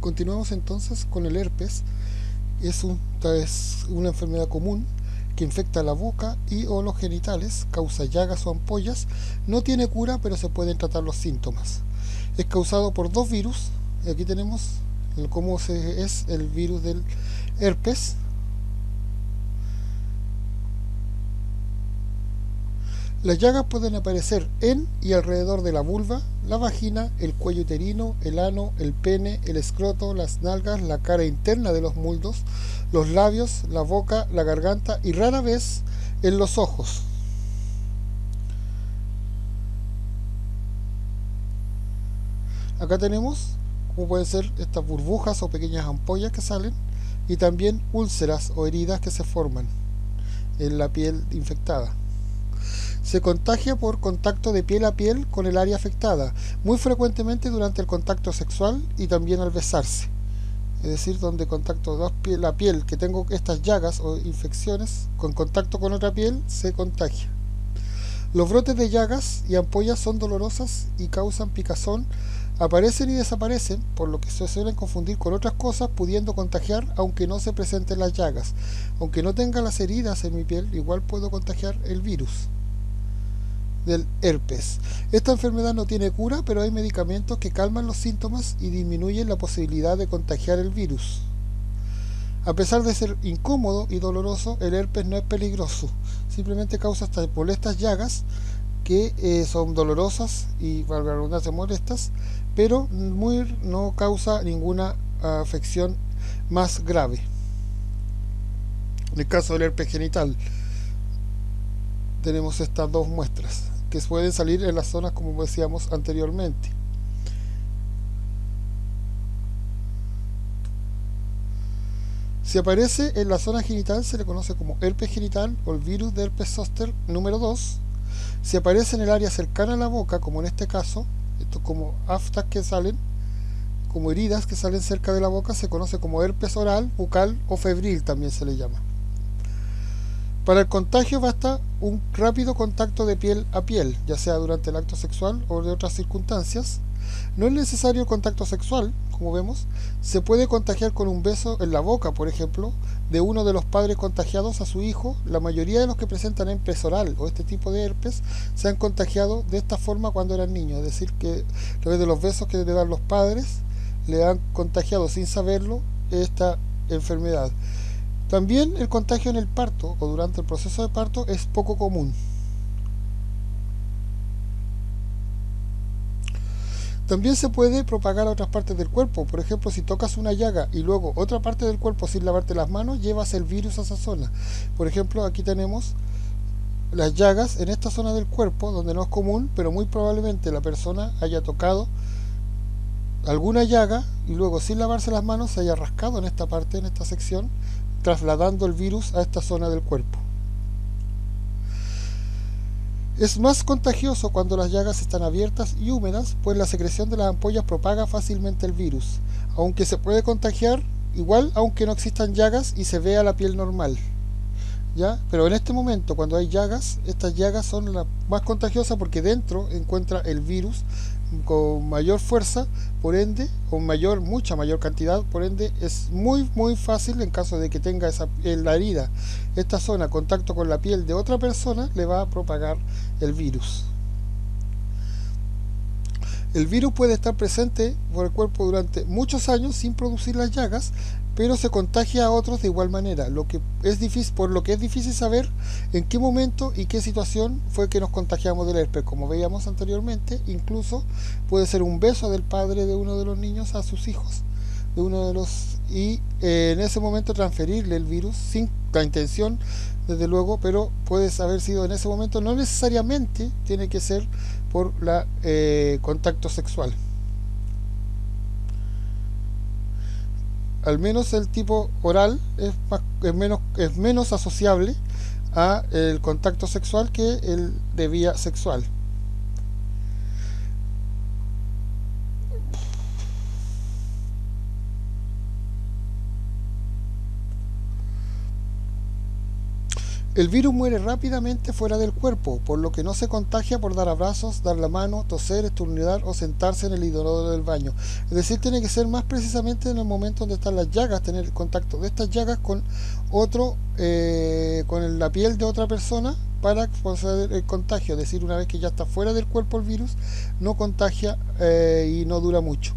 Continuamos entonces con el herpes. Es una enfermedad común que infecta la boca y o los genitales, causa llagas o ampollas, no tiene cura pero se pueden tratar los síntomas. Es causado por dos virus, y aquí tenemos es el virus del herpes. Las llagas pueden aparecer en y alrededor de la vulva, la vagina, el cuello uterino, el ano, el pene, el escroto, las nalgas, la cara interna de los muslos, los labios, la boca, la garganta y rara vez en los ojos. Acá tenemos cómo pueden ser estas burbujas o pequeñas ampollas que salen y también úlceras o heridas que se forman en la piel infectada. Se contagia por contacto de piel a piel con el área afectada, muy frecuentemente durante el contacto sexual y también al besarse. Es decir, donde contacto la piel que tengo estas llagas o infecciones con contacto con otra piel se contagia. Los brotes de llagas y ampollas son dolorosas y causan picazón, aparecen y desaparecen, por lo que se suelen confundir con otras cosas, pudiendo contagiar aunque no se presenten las llagas. Aunque no tenga las heridas en mi piel, igual puedo contagiar el virus del herpes. Esta enfermedad no tiene cura, pero hay medicamentos que calman los síntomas y disminuyen la posibilidad de contagiar el virus. A pesar de ser incómodo y doloroso, el herpes no es peligroso, simplemente causa estas molestas llagas que son dolorosas y, valga la redundancia, molestas, pero no causa ninguna afección más grave. En el caso del herpes genital tenemos estas dos muestras que pueden salir en las zonas como decíamos anteriormente. Si aparece en la zona genital se le conoce como herpes genital o el virus de herpes zóster número 2. Si aparece en el área cercana a la boca, como en este caso, esto como aftas que salen, como heridas que salen cerca de la boca, se conoce como herpes oral, bucal o febril también se le llama. Para el contagio basta un rápido contacto de piel a piel, ya sea durante el acto sexual o de otras circunstancias. No es necesario el contacto sexual, como vemos. Se puede contagiar con un beso en la boca, por ejemplo, de uno de los padres contagiados a su hijo. La mayoría de los que presentan herpes oral o este tipo de herpes se han contagiado de esta forma cuando eran niños, es decir, que a través de los besos que le dan los padres le han contagiado sin saberlo esta enfermedad. También el contagio en el parto o durante el proceso de parto es poco común. También se puede propagar a otras partes del cuerpo. Por ejemplo, si tocas una llaga y luego otra parte del cuerpo sin lavarte las manos, llevas el virus a esa zona. Por ejemplo, aquí tenemos las llagas en esta zona del cuerpo donde no es común, pero muy probablemente la persona haya tocado alguna llaga y luego sin lavarse las manos se haya rascado en esta parte, en esta sección, trasladando el virus a esta zona del cuerpo. Es más contagioso cuando las llagas están abiertas y húmedas, pues la secreción de las ampollas propaga fácilmente el virus, aunque se puede contagiar igual aunque no existan llagas y se vea la piel normal. ¿Ya? Pero en este momento, cuando hay llagas, estas llagas son las más contagiosas porque dentro encuentra el virus con mayor fuerza, por ende, con mucha mayor cantidad, por ende es muy fácil en caso de que tenga en la herida, esta zona, contacto con la piel de otra persona, le va a propagar el virus. El virus puede estar presente por el cuerpo durante muchos años sin producir las llagas, pero se contagia a otros de igual manera, por lo que es difícil saber en qué momento y qué situación fue que nos contagiamos del herpes. Como veíamos anteriormente, incluso puede ser un beso del padre de uno de los niños a sus hijos, y en ese momento transferirle el virus sin la intención, desde luego, pero puede haber sido en ese momento, no necesariamente tiene que ser por contacto sexual. Al menos el tipo oral es menos asociable a el contacto sexual que el de vía sexual. El virus muere rápidamente fuera del cuerpo, por lo que no se contagia por dar abrazos, dar la mano, toser, estornudar o sentarse en el inodoro del baño. Es decir, tiene que ser más precisamente en el momento donde están las llagas, tener contacto de estas llagas con otro, con la piel de otra persona para proceder el contagio. Es decir, una vez que ya está fuera del cuerpo el virus, no contagia y no dura mucho.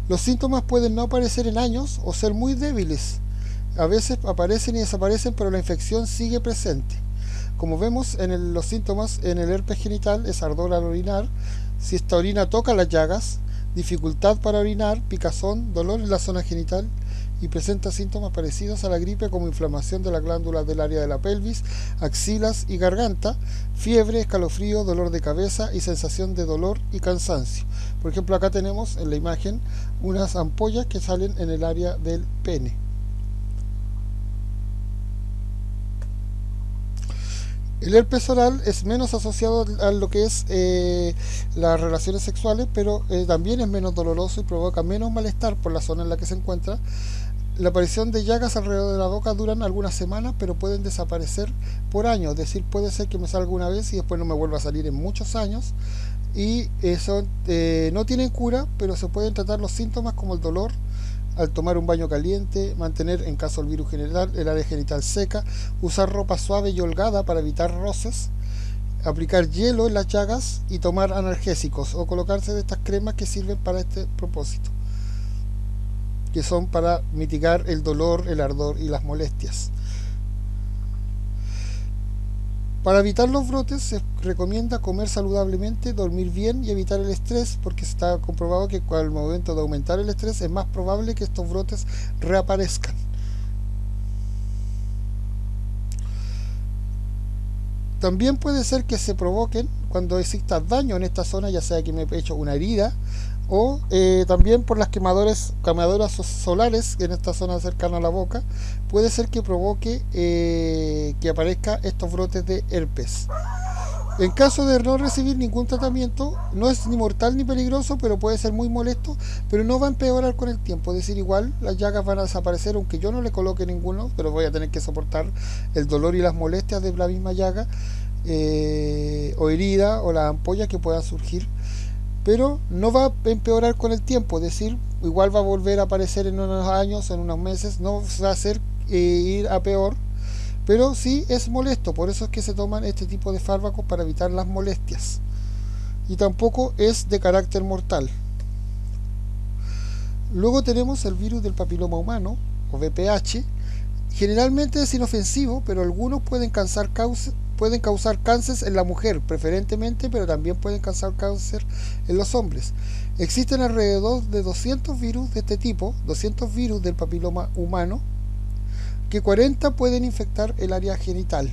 Los síntomas pueden no aparecer en años o ser muy débiles. A veces aparecen y desaparecen, pero la infección sigue presente. Como vemos en los síntomas, en el herpes genital es ardor al orinar, si esta orina toca las llagas, dificultad para orinar, picazón, dolor en la zona genital y presenta síntomas parecidos a la gripe como inflamación de las glándulas del área de la pelvis, axilas y garganta, fiebre, escalofrío, dolor de cabeza y sensación de dolor y cansancio. Por ejemplo, acá tenemos en la imagen unas ampollas que salen en el área del pene. El herpes oral es menos asociado a lo que es las relaciones sexuales, pero también es menos doloroso y provoca menos malestar por la zona en la que se encuentra. La aparición de llagas alrededor de la boca duran algunas semanas, pero pueden desaparecer por años. Es decir, puede ser que me salga una vez y después no me vuelva a salir en muchos años. Y eso no tienen cura, pero se pueden tratar los síntomas como el dolor al tomar un baño caliente, mantener en caso del virus general el área genital seca, usar ropa suave y holgada para evitar roces, aplicar hielo en las llagas y tomar analgésicos o colocarse de estas cremas que sirven para este propósito, que son para mitigar el dolor, el ardor y las molestias. Para evitar los brotes se recomienda comer saludablemente, dormir bien y evitar el estrés, porque está comprobado que al momento de aumentar el estrés es más probable que estos brotes reaparezcan. También puede ser que se provoquen cuando exista daño en esta zona, ya sea que me he hecho una herida o también por las quemadoras solares en esta zona cercana a la boca. Puede ser que provoque que aparezca estos brotes de herpes. En caso de no recibir ningún tratamiento, no es ni mortal ni peligroso, pero puede ser muy molesto, pero no va a empeorar con el tiempo. Es decir, igual las llagas van a desaparecer, aunque yo no le coloque ninguno, pero voy a tener que soportar el dolor y las molestias de la misma llaga o herida o las ampollas que puedan surgir, pero no va a empeorar con el tiempo. Es decir, igual va a volver a aparecer en unos años, en unos meses, no va a hacer ir a peor, pero sí es molesto. Por eso es que se toman este tipo de fármacos para evitar las molestias, y tampoco es de carácter mortal. Luego tenemos el virus del papiloma humano o VPH. Generalmente es inofensivo, pero algunos pueden causar cáncer en la mujer preferentemente, pero también pueden causar cáncer en los hombres. Existen alrededor de 200 virus de este tipo, 200 virus del papiloma humano, que 40 pueden infectar el área genital.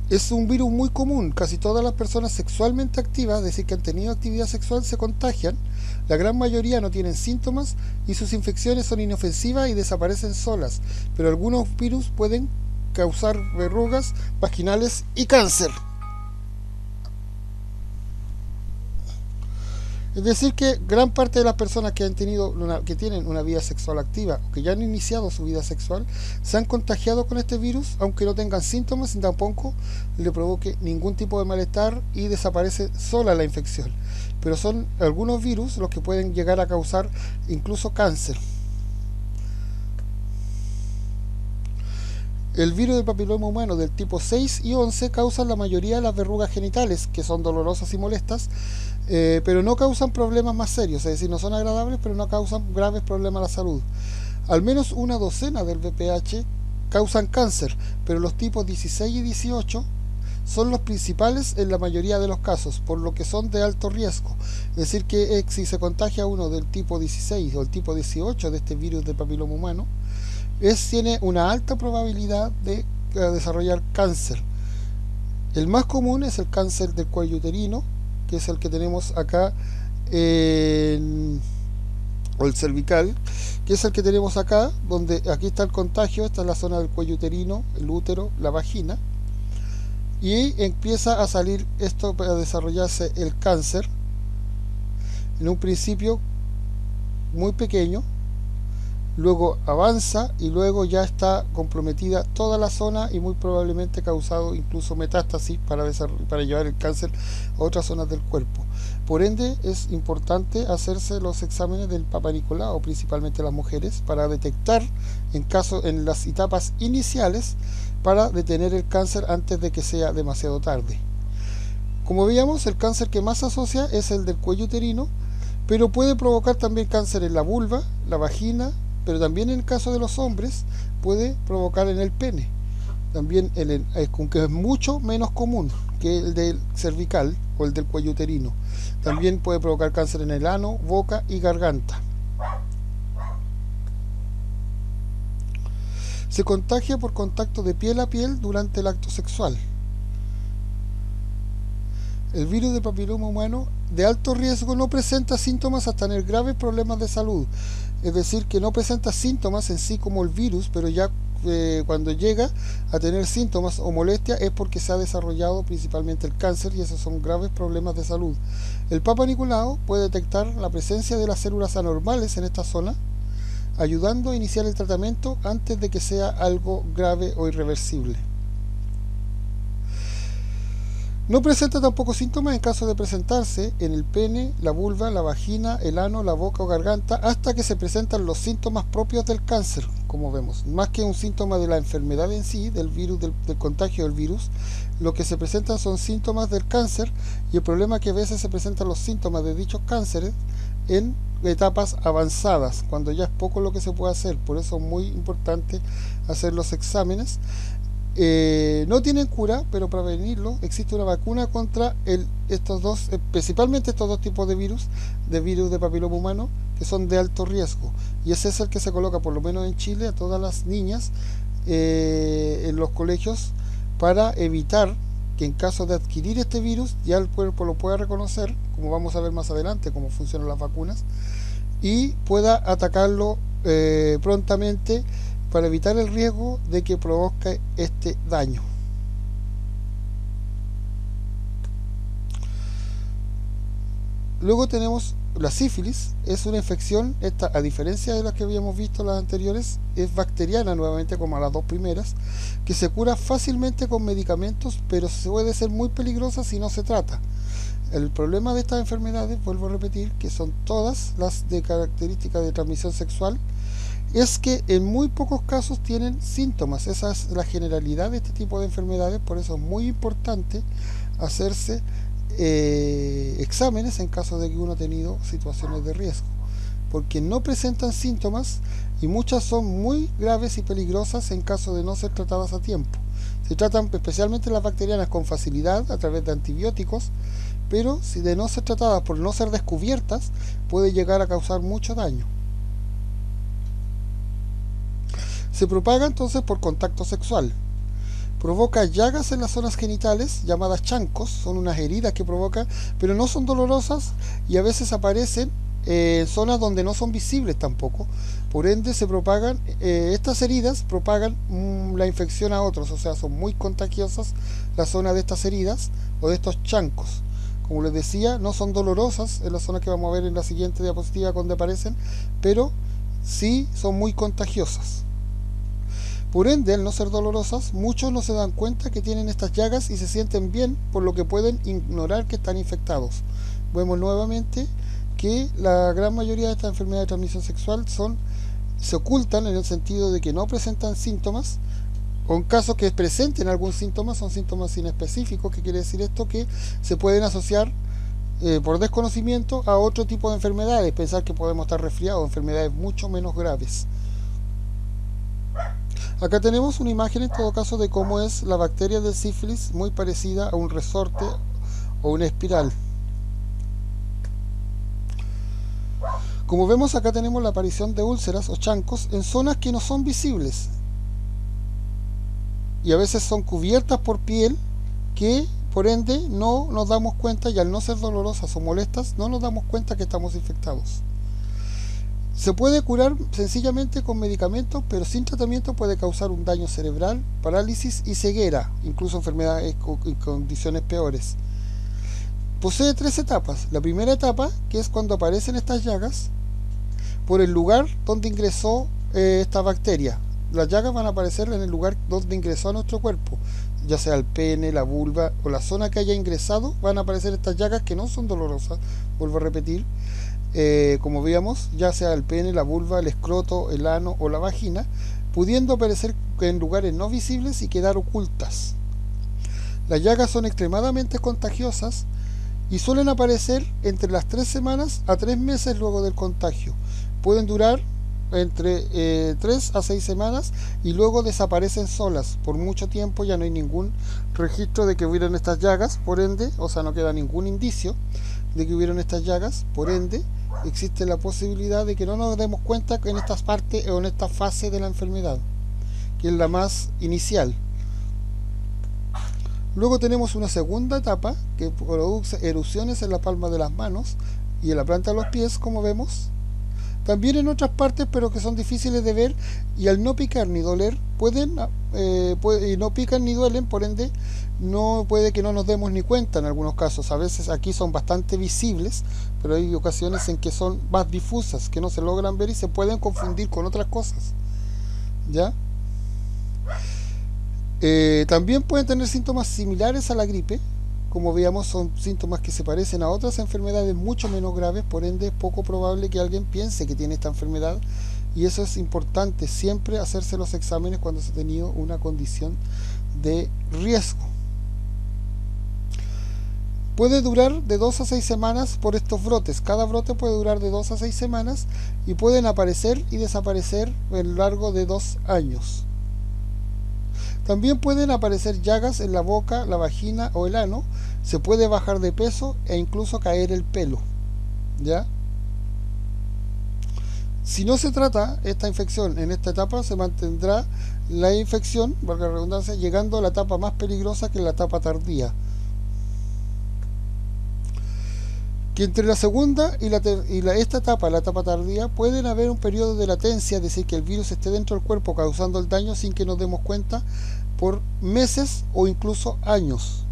Es un virus muy común, casi todas las personas sexualmente activas, es decir, que han tenido actividad sexual, se contagian. La gran mayoría no tienen síntomas y sus infecciones son inofensivas y desaparecen solas, pero algunos virus pueden causar verrugas vaginales y cáncer. Es decir, que gran parte de las personas que tienen una vida sexual activa o que ya han iniciado su vida sexual se han contagiado con este virus, aunque no tengan síntomas y tampoco le provoque ningún tipo de malestar, y desaparece sola la infección. Pero son algunos virus los que pueden llegar a causar incluso cáncer. El virus del papiloma humano del tipo 6 y 11 causan la mayoría de las verrugas genitales, que son dolorosas y molestas, pero no causan problemas más serios. Es decir, no son agradables, pero no causan graves problemas a la salud. Al menos una docena del VPH causan cáncer, pero los tipos 16 y 18 son los principales en la mayoría de los casos, por lo que son de alto riesgo. Es decir, que si se contagia uno del tipo 16 o el tipo 18 de este virus del papiloma humano, tiene una alta probabilidad de desarrollar cáncer. El más común es el cáncer del cuello uterino, que es el que tenemos acá, o el cervical, que es el que tenemos acá, donde aquí está el contagio. Esta es la zona del cuello uterino, el útero, la vagina, y empieza a salir esto para desarrollarse el cáncer. En un principio muy pequeño, luego avanza y luego ya está comprometida toda la zona y muy probablemente causado incluso metástasis para llevar el cáncer a otras zonas del cuerpo. Por ende, es importante hacerse los exámenes del Papa Nicolau, principalmente las mujeres, para detectar en las etapas iniciales, para detener el cáncer antes de que sea demasiado tarde. Como veíamos, el cáncer que más se asocia es el del cuello uterino, pero puede provocar también cáncer en la vulva, la vagina, pero también en el caso de los hombres puede provocar en el pene. También aunque es mucho menos común que el del cervical o el del cuello uterino. También puede provocar cáncer en el ano, boca y garganta. Se contagia por contacto de piel a piel durante el acto sexual. El virus del papiloma humano de alto riesgo no presenta síntomas hasta tener graves problemas de salud. Es decir, que no presenta síntomas en sí como el virus, pero ya cuando llega a tener síntomas o molestia es porque se ha desarrollado principalmente el cáncer y esos son graves problemas de salud. El Papa Nicolau puede detectar la presencia de las células anormales en esta zona, ayudando a iniciar el tratamiento antes de que sea algo grave o irreversible. No presenta tampoco síntomas en caso de presentarse en el pene, la vulva, la vagina, el ano, la boca o garganta, hasta que se presentan los síntomas propios del cáncer, como vemos. Más que un síntoma de la enfermedad en sí, del virus, del contagio del virus, lo que se presentan son síntomas del cáncer, y el problema es que a veces se presentan los síntomas de dichos cánceres en etapas avanzadas, cuando ya es poco lo que se puede hacer. Por eso es muy importante hacer los exámenes. No tienen cura, pero para prevenirlo existe una vacuna contra estos dos, principalmente estos dos tipos de virus de papiloma humano, que son de alto riesgo, y ese es el que se coloca, por lo menos en Chile, a todas las niñas en los colegios, para evitar que en caso de adquirir este virus ya el cuerpo lo pueda reconocer, como vamos a ver más adelante cómo funcionan las vacunas, y pueda atacarlo prontamente, para evitar el riesgo de que provoque este daño. Luego tenemos la sífilis. Es una infección, esta, a diferencia de las que habíamos visto las anteriores, es bacteriana nuevamente, como las dos primeras, que se cura fácilmente con medicamentos, pero puede ser muy peligrosa si no se trata. El problema de estas enfermedades, vuelvo a repetir, que son todas las de características de transmisión sexual, es que en muy pocos casos tienen síntomas. Esa es la generalidad de este tipo de enfermedades. Por eso es muy importante hacerse exámenes en caso de que uno ha tenido situaciones de riesgo, porque no presentan síntomas y muchas son muy graves y peligrosas en caso de no ser tratadas a tiempo. Se tratan especialmente las bacterianas con facilidad a través de antibióticos, pero si de no ser tratadas por no ser descubiertas puede llegar a causar mucho daño. Se propaga entonces por contacto sexual. Provoca llagas en las zonas genitales, llamadas chancos. Son unas heridas que provoca, pero no son dolorosas, y a veces aparecen en zonas donde no son visibles tampoco. Por ende se propagan, estas heridas propagan la infección a otros, o sea, son muy contagiosas las zonas de estas heridas o de estos chancos. Como les decía, no son dolorosas en las zonas que vamos a ver en la siguiente diapositiva donde aparecen, pero sí son muy contagiosas. Por ende, al no ser dolorosas, muchos no se dan cuenta que tienen estas llagas y se sienten bien, por lo que pueden ignorar que están infectados. Vemos nuevamente que la gran mayoría de estas enfermedades de transmisión sexual se ocultan, en el sentido de que no presentan síntomas, o en casos que presenten algún síntoma, son síntomas inespecíficos. ¿Qué quiere decir esto? Que se pueden asociar por desconocimiento a otro tipo de enfermedades, pensar que podemos estar resfriados, enfermedades mucho menos graves. Acá tenemos una imagen en todo caso de cómo es la bacteria del sífilis, muy parecida a un resorte o una espiral. Como vemos, acá tenemos la aparición de úlceras o chancos en zonas que no son visibles y a veces son cubiertas por piel, que por ende no nos damos cuenta, y al no ser dolorosas o molestas no nos damos cuenta que estamos infectados. Se puede curar sencillamente con medicamentos, pero sin tratamiento puede causar un daño cerebral, parálisis y ceguera, incluso enfermedades en condiciones peores. Posee 3 etapas. La primera etapa, que es cuando aparecen estas llagas, por el lugar donde ingresó esta bacteria. Las llagas van a aparecer en el lugar donde ingresó a nuestro cuerpo, ya sea el pene, la vulva o la zona que haya ingresado. Van a aparecer estas llagas que no son dolorosas, vuelvo a repetir, como veíamos, ya sea el pene, la vulva, el escroto, el ano o la vagina, pudiendo aparecer en lugares no visibles y quedar ocultas. Las llagas son extremadamente contagiosas y suelen aparecer entre las 3 semanas a 3 meses luego del contagio. Pueden durar entre 3 a 6 semanas y luego desaparecen solas. Por mucho tiempo ya no hay ningún registro de que hubieran estas llagas, por ende, o sea, no queda ningún indicio de que hubieran estas llagas, por ende, existe la posibilidad de que no nos demos cuenta en estas partes o en esta fase de la enfermedad, que es la más inicial. Luego tenemos una segunda etapa que produce erupciones en la palma de las manos y en la planta de los pies, como vemos. También en otras partes, pero que son difíciles de ver, y al no picar ni doler, no pican ni duelen, por ende, no puede que no nos demos ni cuenta en algunos casos. A veces aquí son bastante visibles, pero hay ocasiones en que son más difusas, que no se logran ver y se pueden confundir con otras cosas. ¿Ya? También pueden tener síntomas similares a la gripe. Como veíamos, son síntomas que se parecen a otras enfermedades mucho menos graves, por ende es poco probable que alguien piense que tiene esta enfermedad, y eso es importante, siempre hacerse los exámenes cuando se ha tenido una condición de riesgo. Puede durar de 2 a 6 semanas por estos brotes. Cada brote puede durar de 2 a 6 semanas y pueden aparecer y desaparecer a lo largo de 2 años. También pueden aparecer llagas en la boca, la vagina o el ano. Se puede bajar de peso e incluso caer el pelo. ¿Ya? Si no se trata esta infección en esta etapa, se mantendrá la infección, valga la redundancia, llegando a la etapa más peligrosa, que es la etapa tardía. Que entre la segunda y esta etapa, la etapa tardía, pueden haber un periodo de latencia, es decir, que el virus esté dentro del cuerpo causando el daño sin que nos demos cuenta, por meses o incluso años.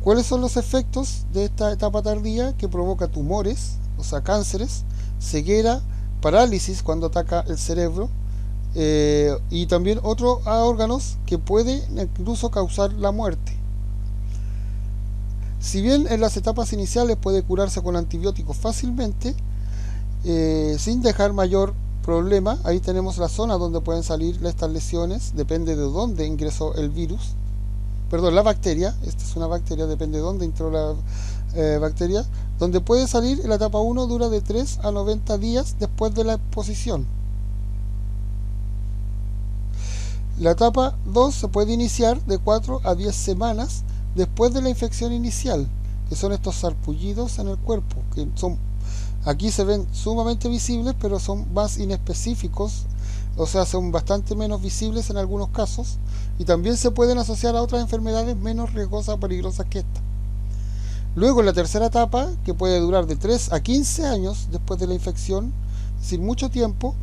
¿Cuáles son los efectos de esta etapa tardía? Que provoca tumores, o sea, cánceres, ceguera, parálisis cuando ataca el cerebro, y también otros órganos que pueden incluso causar la muerte. Si bien en las etapas iniciales puede curarse con antibióticos fácilmente, sin dejar mayor problema, ahí tenemos la zona donde pueden salir estas lesiones, depende de dónde ingresó el virus, perdón, la bacteria, esta es una bacteria, depende de dónde entró la bacteria, donde puede salir. En la etapa 1 dura de 3 a 90 días después de la exposición. La etapa 2 se puede iniciar de 4 a 10 semanas después de la infección inicial, que son estos sarpullidos en el cuerpo, que son, aquí se ven sumamente visibles, pero son más inespecíficos, o sea, son bastante menos visibles en algunos casos, y también se pueden asociar a otras enfermedades menos riesgosas o peligrosas que esta. Luego, la tercera etapa, que puede durar de 3 a 15 años después de la infección, es decir, mucho tiempo,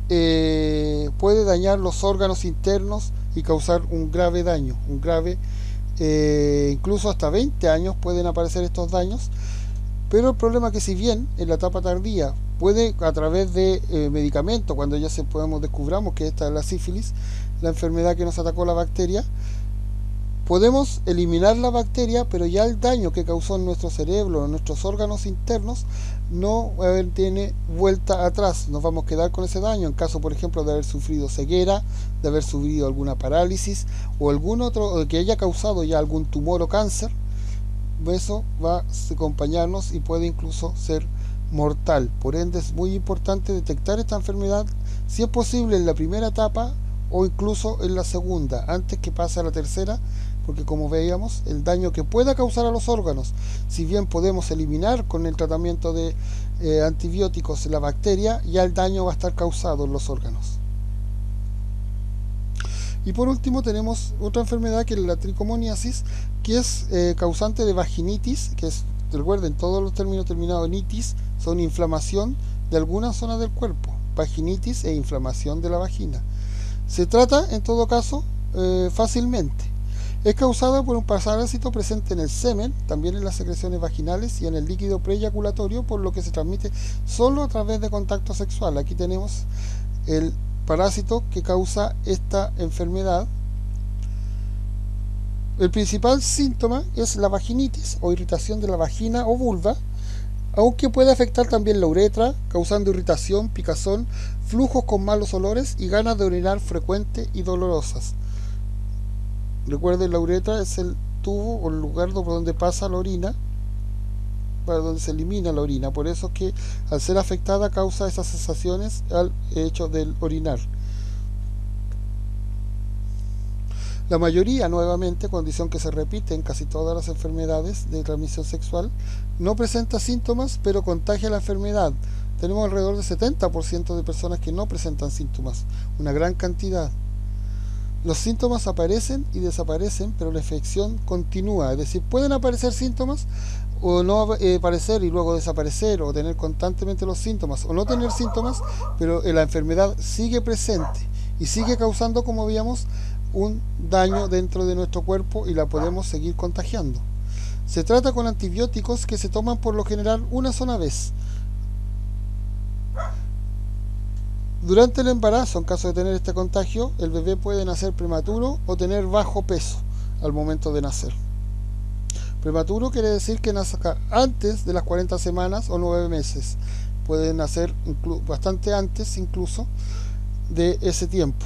puede dañar los órganos internos y causar un grave daño, incluso hasta 20 años pueden aparecer estos daños. Pero el problema es que, si bien en la etapa tardía puede, a través de medicamentos, cuando ya descubramos que esta es la sífilis, la enfermedad que nos atacó la bacteria, podemos eliminar la bacteria, pero ya el daño que causó en nuestro cerebro, en nuestros órganos internos, no tiene vuelta atrás. Nos vamos a quedar con ese daño en caso, por ejemplo, de haber sufrido ceguera, de haber sufrido alguna parálisis o algún otro que haya causado ya algún tumor o cáncer. Eso va a acompañarnos y puede incluso ser mortal. Por ende, es muy importante detectar esta enfermedad, si es posible, en la primera etapa o incluso en la segunda, antes que pase a la tercera, porque, como veíamos, el daño que pueda causar a los órganos, si bien podemos eliminar con el tratamiento de antibióticos la bacteria, ya el daño va a estar causado en los órganos. Y por último tenemos otra enfermedad, que es la tricomoniasis, que es causante de vaginitis, que es, recuerden, todos los términos terminados en itis son inflamación de alguna zona del cuerpo, vaginitis e inflamación de la vagina. Se trata, en todo caso, fácilmente. Es causada por un parásito presente en el semen, también en las secreciones vaginales y en el líquido preeyaculatorio, por lo que se transmite solo a través de contacto sexual. Aquí tenemos el parásito que causa esta enfermedad. El principal síntoma es la vaginitis o irritación de la vagina o vulva, aunque puede afectar también la uretra, causando irritación, picazón, flujos con malos olores y ganas de orinar frecuentes y dolorosas. Recuerden, la uretra es el tubo o el lugar por donde pasa la orina, para donde se elimina la orina. Por eso es que al ser afectada causa esas sensaciones al hecho del orinar. La mayoría, nuevamente, condición que se repite en casi todas las enfermedades de transmisión sexual, no presenta síntomas, pero contagia la enfermedad. Tenemos alrededor del 70% de personas que no presentan síntomas, una gran cantidad. Los síntomas aparecen y desaparecen, pero la infección continúa. Es decir, pueden aparecer síntomas o no aparecer y luego desaparecer, o tener constantemente los síntomas o no tener síntomas, pero la enfermedad sigue presente y sigue causando, como veíamos, un daño dentro de nuestro cuerpo y la podemos seguir contagiando. Se trata con antibióticos que se toman por lo general una sola vez. Durante el embarazo, en caso de tener este contagio, el bebé puede nacer prematuro o tener bajo peso al momento de nacer. Prematuro quiere decir que nazca antes de las 40 semanas o 9 meses. Puede nacer bastante antes incluso de ese tiempo.